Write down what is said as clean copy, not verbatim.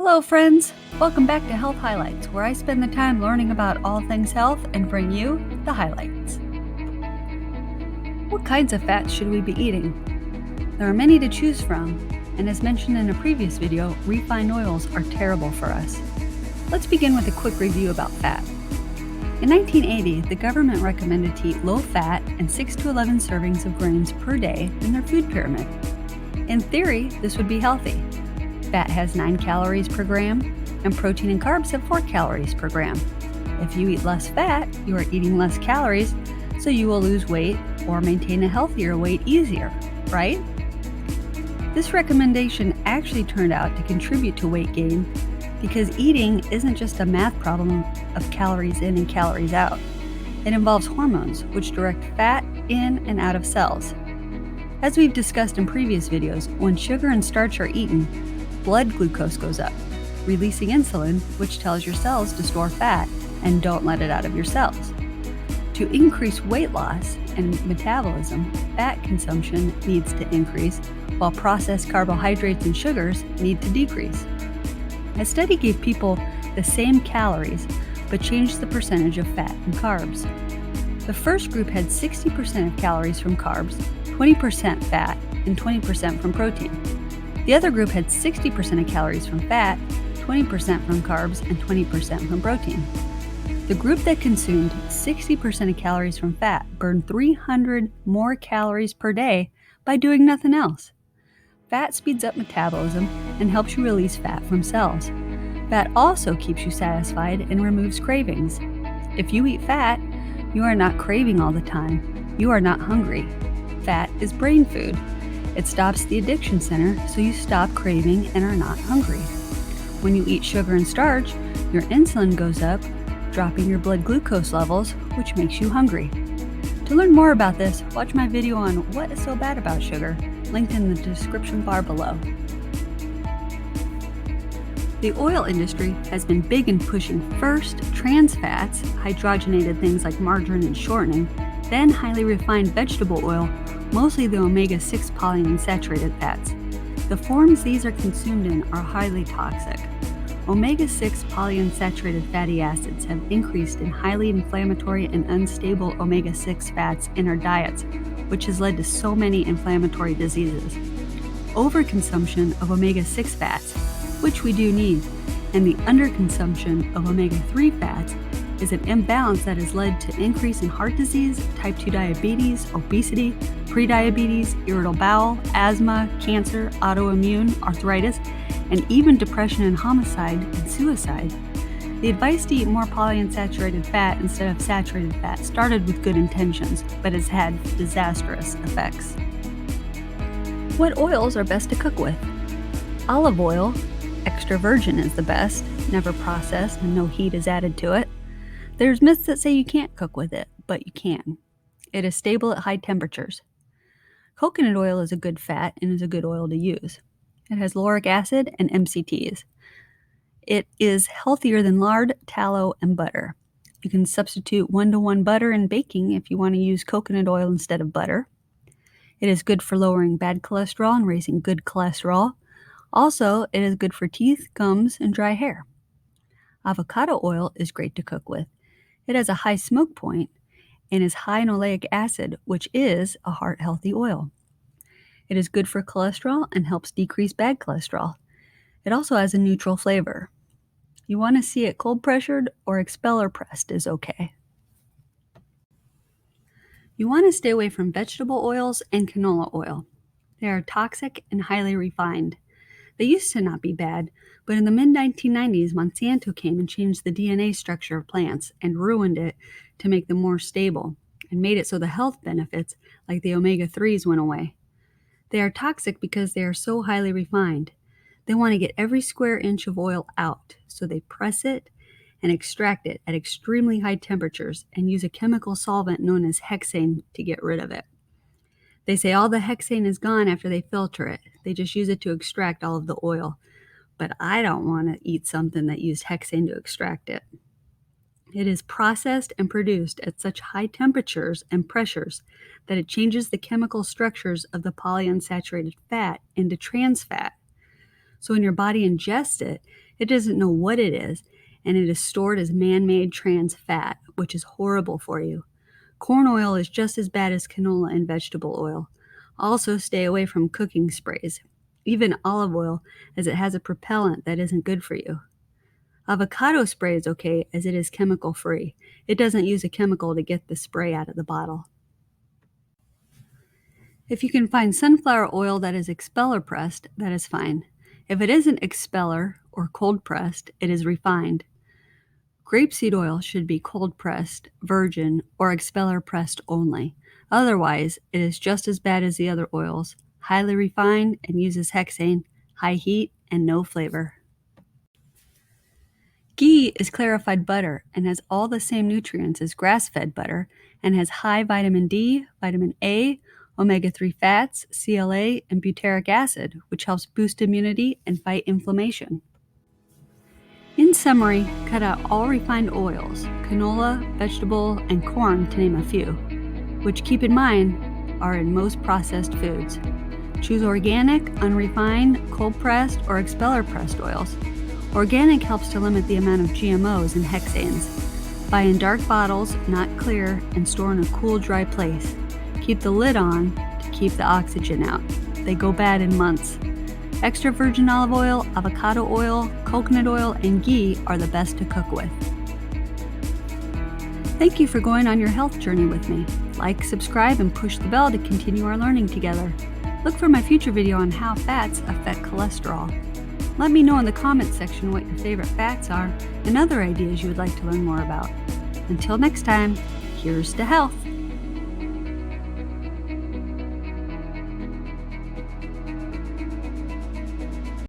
Hello friends! Welcome back to Health Highlights, where I spend the time learning about all things health and bring you the highlights. What kinds of fats should we be eating? There are many to choose from, and as mentioned in a previous video, refined oils are terrible for us. Let's begin with a quick review about fat. In 1980, the government recommended to eat low fat and 6 to 11 servings of grains per day in their food pyramid. In theory, this would be healthy. Fat has 9 calories per gram, and protein and carbs have 4 calories per gram. If you eat less fat, you are eating less calories, so you will lose weight or maintain a healthier weight easier, right? This recommendation actually turned out to contribute to weight gain because eating isn't just a math problem of calories in and calories out. It involves hormones, which direct fat in and out of cells. As we've discussed in previous videos, when sugar and starch are eaten, blood glucose goes up, releasing insulin, which tells your cells to store fat and don't let it out of your cells. To increase weight loss and metabolism, fat consumption needs to increase, while processed carbohydrates and sugars need to decrease. A study gave people the same calories, but changed the percentage of fat and carbs. The first group had 60% of calories from carbs, 20% fat, and 20% from protein. The other group had 60% of calories from fat, 20% from carbs, and 20% from protein. The group that consumed 60% of calories from fat burned 300 more calories per day by doing nothing else. Fat speeds up metabolism and helps you release fat from cells. Fat also keeps you satisfied and removes cravings. If you eat fat, you are not craving all the time. You are not hungry. Fat is brain food. It stops the addiction center, so you stop craving and are not hungry. When you eat sugar and starch, your insulin goes up, dropping your blood glucose levels, which makes you hungry. To learn more about this, watch my video on what is so bad about sugar, linked in the description bar below. The oil industry has been big in pushing first trans fats, hydrogenated things like margarine and shortening, then highly refined vegetable oil, mostly the omega-6 polyunsaturated fats. The forms these are consumed in are highly toxic. Omega-6 polyunsaturated fatty acids have increased in highly inflammatory and unstable omega-6 fats in our diets, which has led to so many inflammatory diseases. Overconsumption of omega-6 fats, which we do need, and the underconsumption of omega-3 fats is an imbalance that has led to increase in heart disease, type 2 diabetes, obesity, prediabetes, irritable bowel, asthma, cancer, autoimmune, arthritis, and even depression and homicide and suicide. The advice to eat more polyunsaturated fat instead of saturated fat started with good intentions, but has had disastrous effects. What oils are best to cook with? Olive oil, extra virgin, is the best, never processed and no heat is added to it. There's myths that say you can't cook with it, but you can. It is stable at high temperatures. Coconut oil is a good fat and is a good oil to use. It has lauric acid and MCTs. It is healthier than lard, tallow, and butter. You can substitute 1-to-1 butter in baking if you want to use coconut oil instead of butter. It is good for lowering bad cholesterol and raising good cholesterol. Also, it is good for teeth, gums, and dry hair. Avocado oil is great to cook with. It has a high smoke point and is high in oleic acid, which is a heart-healthy oil. It is good for cholesterol and helps decrease bad cholesterol. It also has a neutral flavor. You want to see it cold-pressured or expeller pressed is okay. You want to stay away from vegetable oils and canola oil. They are toxic and highly refined. They used to not be bad, but in the mid-1990s, Monsanto came and changed the DNA structure of plants and ruined it to make them more stable and made it so the health benefits, like the omega-3s, went away. They are toxic because they are so highly refined. They want to get every square inch of oil out, so they press it and extract it at extremely high temperatures and use a chemical solvent known as hexane to get rid of it. They say all the hexane is gone after they filter it. They just use it to extract all of the oil. But I don't want to eat something that used hexane to extract it. It is processed and produced at such high temperatures and pressures that it changes the chemical structures of the polyunsaturated fat into trans fat. So when your body ingests it, It doesn't know what it is, and it is stored as man-made trans fat, which is horrible for you. Corn oil is just as bad as canola and vegetable oil. Also, stay away from cooking sprays, even olive oil, as it has a propellant that isn't good for you. Avocado spray is okay as it is chemical-free. It doesn't use a chemical to get the spray out of the bottle. If you can find sunflower oil that is expeller pressed, that is fine. If it isn't expeller or cold pressed, it is refined. Grapeseed oil should be cold pressed, virgin, or expeller pressed only. Otherwise, it is just as bad as the other oils, highly refined, and uses hexane, high heat, and no flavor. Ghee is clarified butter and has all the same nutrients as grass-fed butter and has high vitamin D, vitamin A, omega-3 fats, CLA, and butyric acid, which helps boost immunity and fight inflammation. In summary, cut out all refined oils, canola, vegetable, and corn to name a few, which keep in mind are in most processed foods. Choose organic, unrefined, cold-pressed, or expeller-pressed oils. Organic helps to limit the amount of GMOs and hexanes. Buy in dark bottles, not clear, and store in a cool, dry place. Keep the lid on to keep the oxygen out. They go bad in months. Extra virgin olive oil, avocado oil, coconut oil, and ghee are the best to cook with. Thank you for going on your health journey with me. Like, subscribe, and push the bell to continue our learning together. Look for my future video on how fats affect cholesterol. Let me know in the comments section what your favorite fats are and other ideas you would like to learn more about. Until next time, here's to health.